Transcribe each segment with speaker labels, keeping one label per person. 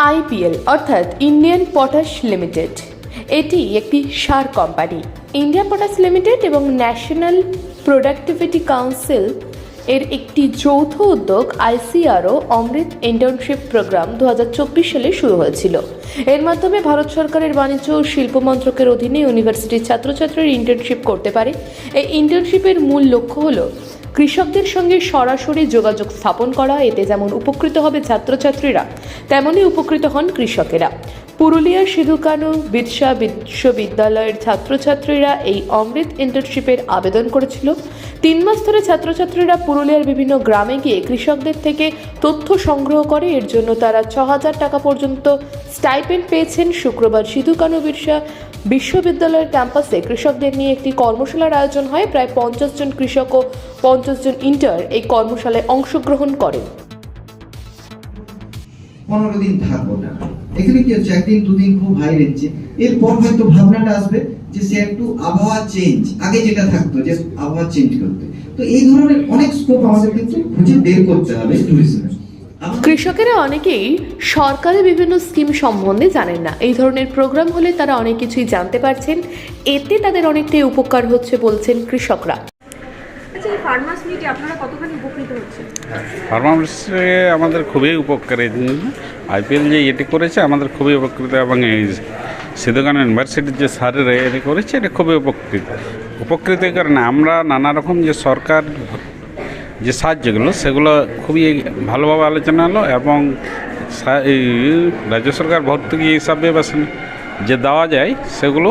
Speaker 1: IPL অর্থাৎ Indian potash limited এটি একটি সার কোম্পানি। ইন্ডিয়া পটাশ লিমিটেড এবং ন্যাশনাল প্রোডাক্টিভিটি কাউন্সিল এর একটি যৌথ উদ্যোগ আইসিআরও অমৃত ইন্টার্নশিপ প্রোগ্রাম 2024 সালে শুরু হয়েছিল। এর মাধ্যমে ভারত সরকারের বাণিজ্য ও শিল্প মন্ত্রকের অধীনে ইউনিভার্সিটির ছাত্রছাত্রীরা ইন্টার্নশিপ করতে পারে। এই ইন্টার্নশিপের মূল লক্ষ্য হলো কৃষকদের সঙ্গে সরাসরি যোগাযোগ স্থাপন করা। এতে যেমন উপকৃত হবে ছাত্রছাত্রীরা, তেমনই উপকৃত হন কৃষকেরা। পুরুলিয়ার সিধু কানু বিরসা বিশ্ববিদ্যালয়ের ছাত্রছাত্রীরা এই অমৃত ইন্টার্নশিপের আবেদন করেছিল। 3 মাস ধরে ছাত্রছাত্রীরা পুরুলিয়ার বিভিন্ন গ্রামে গিয়ে কৃষকদের থেকে তথ্য সংগ্রহ করে। এর জন্য তারা 6,000 টাকা পর্যন্ত স্টাইপেন্ড পেয়েছেন। শুক্রবার সিধু কানু বিরসা বিশ্ববিদ্যালয়ের ক্যাম্পাসে কৃষকদের নিয়ে একটি কর্মশালার আয়োজন হয়। প্রায় 50 জন কৃষক ও 50 জন ইন্টার্ন এই কর্মশালায় অংশগ্রহণ করেন।
Speaker 2: 15 দিন থাকবো না, এখানে কি হচ্ছে, একদিন দুদিন খুব হাই রেঞ্জে, এরপর হয়তো ভাবনাটা আসবে যে সে একটু আবহাওয়া চেঞ্জ, আগে যেটা থাকতো যে আবহাওয়া চেঞ্জ করতে। তো এই ধরনের অনেক স্কোপ আমাদের কিন্তু খুঁজে বের করতে হবে ট্যুরিজমে।
Speaker 1: কৃষকেরা অনেকেই সরকারি বিভিন্ন স্কিম সম্বন্ধে জানেন না। এই ধরনের প্রোগ্রাম হলে তারা অনেক কিছুই জানতে পারছেন। এতে তাদের অনেকটাই উপকার হচ্ছে বলছেন কৃষকরা।
Speaker 3: আচ্ছা, এই ফার্মার্স মিটে আপনারা কতখানি উপকৃত হচ্ছেন?
Speaker 4: ফার্মার্সে আমাদের খুবই উপকারী। আইপিএল যে এটি করেছে আমাদের খুবই উপকৃত, এবং এই সিধু কানু ইউনিভার্সিটির যে স্যারেরা এটি করেছে এটা খুবই উপকৃত কারণে আমরা নানা রকম যে সরকার যে সাহায্যগুলো সেগুলো খুবই ভালোভাবে আলোচনা হলো, এবং রাজ্য সরকার ভর্তুকি হিসাবে বা যে দেওয়া যায় সেগুলো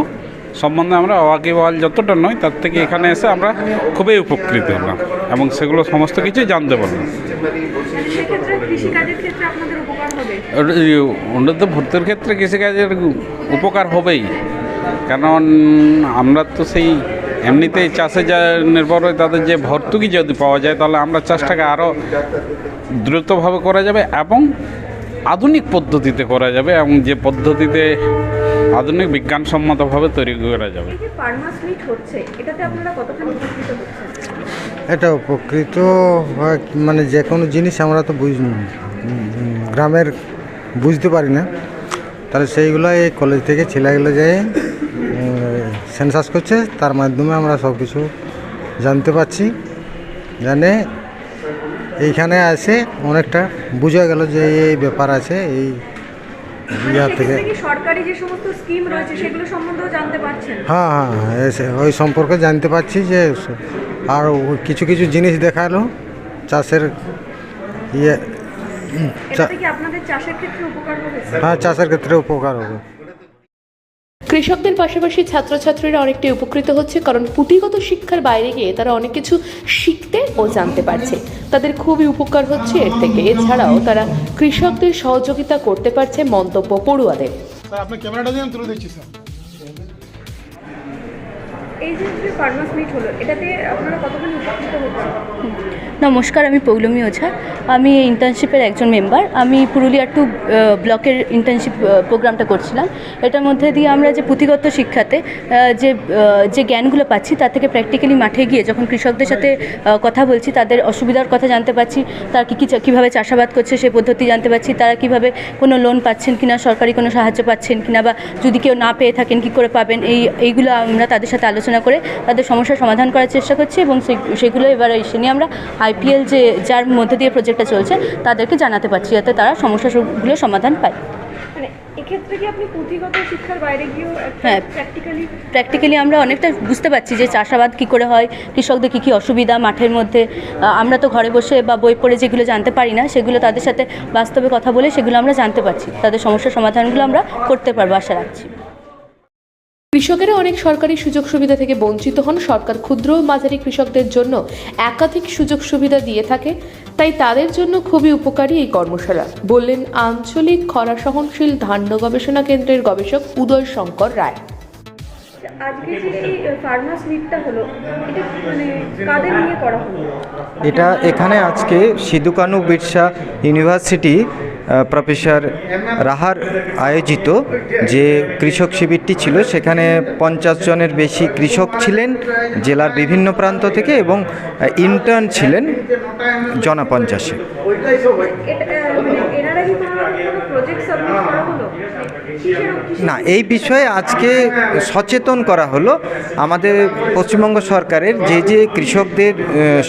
Speaker 4: সম্বন্ধে আমরা ওয়াকিবহাল যতটা নয় তার থেকে এখানে এসে আমরা খুবই উপকৃত হলাম এবং সেগুলো সমস্ত কিছু জানতে পারলাম। উন্নত ভর্তির ক্ষেত্রে কৃষিকাজের উপকার হবেই, কারণ আমরা তো সেই এমনিতেই চাষে যা নির্ভর হয়, তাদের যে ভর্তুকি যদি পাওয়া যায় তাহলে আমরা চাষটাকে আরও দ্রুতভাবে করা যাবে এবং আধুনিক পদ্ধতিতে করা যাবে, এবং যে পদ্ধতিতে আধুনিক বিজ্ঞানসম্মতভাবে তৈরি করা যাবে।
Speaker 5: এটা উপকৃত হয় মানে যে কোনো জিনিস আমরা তো গ্রামের বুঝতে পারি না, তাহলে সেইগুলো এই কলেজ থেকে ছেলেগুলো যায় সেন্সাস করছে, তার মাধ্যমে আমরা সব কিছু জানতে পারছি। জানে এইখানে আসে অনেকটা বোঝা গেল যে এই ব্যাপার আছে। এই থেকে
Speaker 3: সরকারি যে সমস্ত স্কিম রয়েছে সেগুলো সম্বন্ধেও জানতে পারছেন?
Speaker 5: হ্যাঁ, ওই সম্পর্কে জানতে পারছি যে, আর কিছু কিছু জিনিস দেখালো চাষের
Speaker 3: আপনাদের চাষের ক্ষেত্রে উপকার হবে?
Speaker 5: হ্যাঁ, চাষের ক্ষেত্রে উপকার হবে।
Speaker 1: কৃষকদের পাশাপাশি ছাত্রছাত্রীরা অনেকটাই উপকৃত হচ্ছে, কারণ পুঁথিগত শিক্ষার বাইরে গিয়ে তারা অনেক কিছু শিখতে ও জানতে পারছে। তাদের খুবই উপকার হচ্ছে এর থেকে। এছাড়াও তারা কৃষকদের সহযোগিতা করতে পারছে মন্তব্য পড়ুয়াদের।
Speaker 6: আপনার ক্যামেরাটা দিয়ে তুলে দিচ্ছি স্যার।
Speaker 3: এই যে ফার্মার্স মিট হলো, এটাতে আপনারা কতখানি উপকৃত হচ্ছেন?
Speaker 7: নমস্কার, আমি পৌলমী ওঝা। আমি এই ইন্টার্নশিপের একজন মেম্বার। আমি পুরুলিয়া 2 ব্লকের ইন্টার্নশিপ প্রোগ্রামটা করছিলাম। এটার মধ্যে দিয়ে আমরা যে পুঁথিগত শিক্ষাতে যে জ্ঞানগুলো পাচ্ছি তার থেকে প্র্যাকটিক্যালি মাঠে গিয়ে যখন কৃষকদের সাথে কথা বলছি, তাদের অসুবিধার কথা জানতে পারছি, তারা কীভাবে চাষাবাদ করছে সেই পদ্ধতি জানতে পারছি, তারা কীভাবে কোনো লোন পাচ্ছেন কিনা, সরকারি কোনো সাহায্য পাচ্ছেন কিনা, বা যদি কেউ না পেয়ে থাকেন কী করে পাবেন, এইগুলো আমরা তাদের সাথে আলোচনা করে তাদের সমস্যার সমাধান করার চেষ্টা করছি, এবং সেগুলো এবার এসে নিয়ে আমরা আইপিএল যার মধ্যে দিয়ে প্রজেক্টটা চলছে তাদেরকে জানাতে পারছি, যাতে তারা সমস্যাগুলোর সমাধান পায়।
Speaker 3: মানে এক্ষেত্রে কি আপনি পুঁথিগত শিক্ষার বাইরে গিয়েও
Speaker 7: হ্যাঁ, প্র্যাকটিক্যালি আমরা অনেকটা বুঝতে পারছি যে চাষাবাদ কী করে হয়, কৃষকদের কী অসুবিধা মাঠের মধ্যে। আমরা তো ঘরে বসে বা বই পড়ে যেগুলো জানতে পারি না, সেগুলো তাদের সাথে বাস্তবে কথা বলে সেগুলো আমরা জানতে পারছি, তাদের সমস্যার সমাধানগুলো আমরা করতে পারবো আশা রাখছি।
Speaker 1: কৃষকেরা অনেক সরকারি সুযোগ সুবিধা থেকে বঞ্চিত হন। সরকার ক্ষুদ্র ও মাঝারি কৃষকদের জন্য একাধিক সুযোগ সুবিধা দিয়ে থাকে, তাই তাদের জন্য খুবই উপকারী এই কর্মশালা, বললেন আঞ্চলিক খরা সহনশীল ধান্য গবেষণা কেন্দ্রের গবেষক উদয় শঙ্কর রায়।
Speaker 3: আজকে যে এই ফার্মার্স মিটটা হলো, এটা মানে কাদের নিয়ে করা হলো?
Speaker 8: এটা এখানে আজকে সিধু কানু বিরসা ইউনিভার্সিটি প্রফেসর রাহার আয়োজিত যে কৃষক শিবিরটি ছিল, সেখানে 50 জনের বেশি কৃষক ছিলেন জেলার বিভিন্ন প্রান্ত থেকে, এবং ইন্টার্ন ছিলেন 50 জনা।
Speaker 3: প্রজেক্ট সাবমিট করা হলো?
Speaker 8: না, এই বিষয়ে আজকে সচেতন করা হলো। আমাদের পশ্চিমবঙ্গ সরকারের যে যে কৃষকদের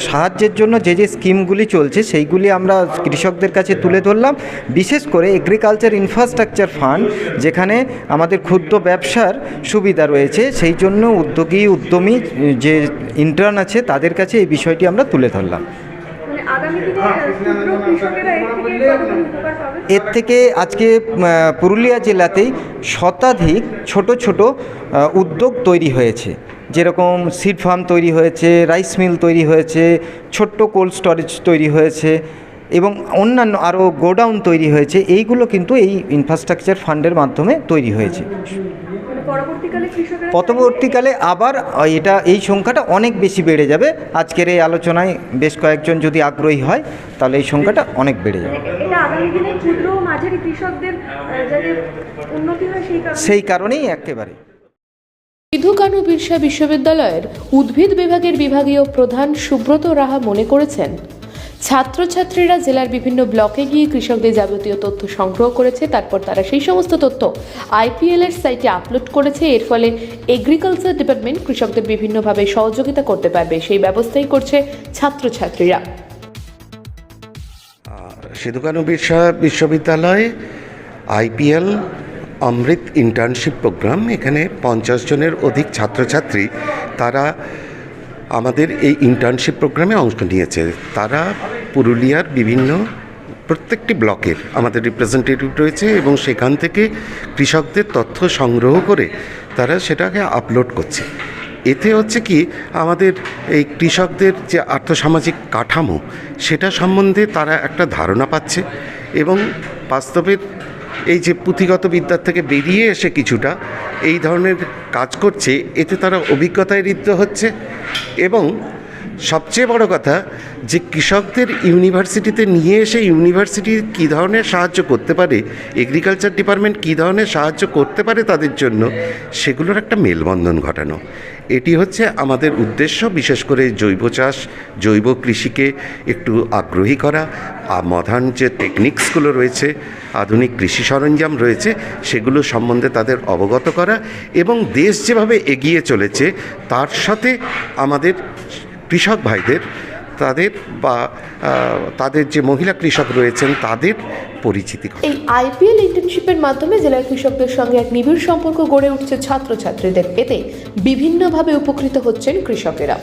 Speaker 8: সাহায্যের জন্য যে যে স্কিমগুলি চলছে সেইগুলি আমরা কৃষকদের কাছে তুলে ধরলাম। বিশেষ করে এগ্রিকালচার ইনফ্রাস্ট্রাকচার ফান্ড, যেখানে আমাদের ক্ষুদ্র ব্যবসার সুবিধা রয়েছে, সেই জন্য উদ্যমী যে ইন্টার্ন আছে তাদের কাছে এই বিষয়টি আমরা তুলে ধরলাম।
Speaker 3: মানে আগামী দিনে ক্ষুদ্র কৃষকেরা এর
Speaker 8: এর
Speaker 3: থেকে কতটা উপকার পাবে?
Speaker 8: থেকে আজকে পুরুলিয়া জেলাতেই শতাধিক ছোট ছোট উদ্যোগ তৈরি হয়েছে, যেরকম সিড ফার্ম তৈরি হয়েছে, রাইস মিল তৈরি হয়েছে, ছোট্ট কোল্ড স্টোরেজ তৈরি হয়েছে এবং অন্যান্য আরও গোডাউন তৈরি হয়েছে। এইগুলো কিন্তু এই ইনফ্রাস্ট্রাকচার ফান্ডের মাধ্যমে তৈরি হয়েছে।
Speaker 3: মানে পরবর্তীকালে কৃষকেরা
Speaker 8: পরবর্তীকালে আবার এই সংখ্যাটা অনেক বেশি বেড়ে যাবে। আজকের এই আলোচনায় বেশ কয়েকজন যদি আগ্রহী হয় তাহলে এই সংখ্যাটা অনেক বেড়ে যাবে।
Speaker 3: এটা আগামী দিনে ক্ষুদ্র ও মাঝারি কৃষকদের যাতে উন্নতি হয়
Speaker 8: সেই কারণেই একেবারে।
Speaker 1: সিধু কানু বিরসা বিশ্ববিদ্যালয়ের উদ্ভিদ বিভাগের বিভাগীয় প্রধান সুব্রত রাহা মনে করেছেন, ছাত্রছাত্রীরা জেলার বিভিন্ন ব্লকে গিয়ে কৃষকদের যাবতীয় তথ্য সংগ্রহ করেছে, তারপর তারা সেই সমস্ত তথ্য IPL এর সাইটে আপলোড করেছে। এর ফলে এগ্রিকালচার ডিপার্টমেন্ট কৃষকদের বিভিন্নভাবে সহযোগিতা করতে পারবে, সেই ব্যবস্থাই করছে ছাত্রছাত্রীরা।
Speaker 9: সিধু কানু বিরসা বিশ্ববিদ্যালয় IPL অমৃত ইন্টার্নশিপ প্রোগ্রাম, এখানে 50 জনের অধিক ছাত্রছাত্রী তারা আমাদের এই ইন্টার্নশিপ প্রোগ্রামে অংশ নিয়েছে। তারা পুরুলিয়ার বিভিন্ন প্রত্যেকটি ব্লকের আমাদের রিপ্রেজেন্টেটিভ রয়েছে এবং সেখান থেকে কৃষকদের তথ্য সংগ্রহ করে তারা সেটাকে আপলোড করছে। এতে হচ্ছে কি, আমাদের এই কৃষকদের যে আর্থসামাজিক কাঠামো সেটা সম্বন্ধে তারা একটা ধারণা পাচ্ছে এবং বাস্তবের এই যে পুঁথিগত বিদ্যার থেকে বেরিয়ে এসে কিছুটা এই ধরনের কাজ করছে, এতে তারা অভিজ্ঞতায় ঋদ্ধ হচ্ছে। এবং সবচেয়ে বড় কথা যে কৃষকদের ইউনিভার্সিটিতে নিয়ে এসে ইউনিভার্সিটি কী ধরনের সাহায্য করতে পারে, এগ্রিকালচার ডিপার্টমেন্ট কী ধরনের সাহায্য করতে পারে তাদের জন্য, সেগুলোর একটা মেলবন্ধন ঘটানো। এটি হচ্ছে আমাদের উদ্দেশ্য। বিশেষ করে জৈব চাষ, জৈব কৃষিকে একটু আগ্রহী করা, মডার্ন যে টেকনিক্সগুলো রয়েছে, আধুনিক কৃষি সরঞ্জাম রয়েছে, সেগুলো সম্বন্ধে তাদের অবগত করা এবং দেশ যেভাবে এগিয়ে চলেছে তার সাথে আমাদের কৃষক ভাইদের তাদের যে মহিলা কৃষক রয়েছেন তাদের পরিচিতি।
Speaker 1: এই IPL ইন্টার্নশিপের মাধ্যমে জেলার কৃষকদের সঙ্গে এক নিবিড় সম্পর্ক গড়ে উঠছে ছাত্রছাত্রীদের। এতে বিভিন্নভাবে উপকৃত হচ্ছেন কৃষকেরা।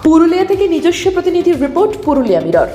Speaker 1: পুরুলিয়া থেকে নিজস্ব প্রতিনিধির রিপোর্ট, পুরুলিয়া মিরর।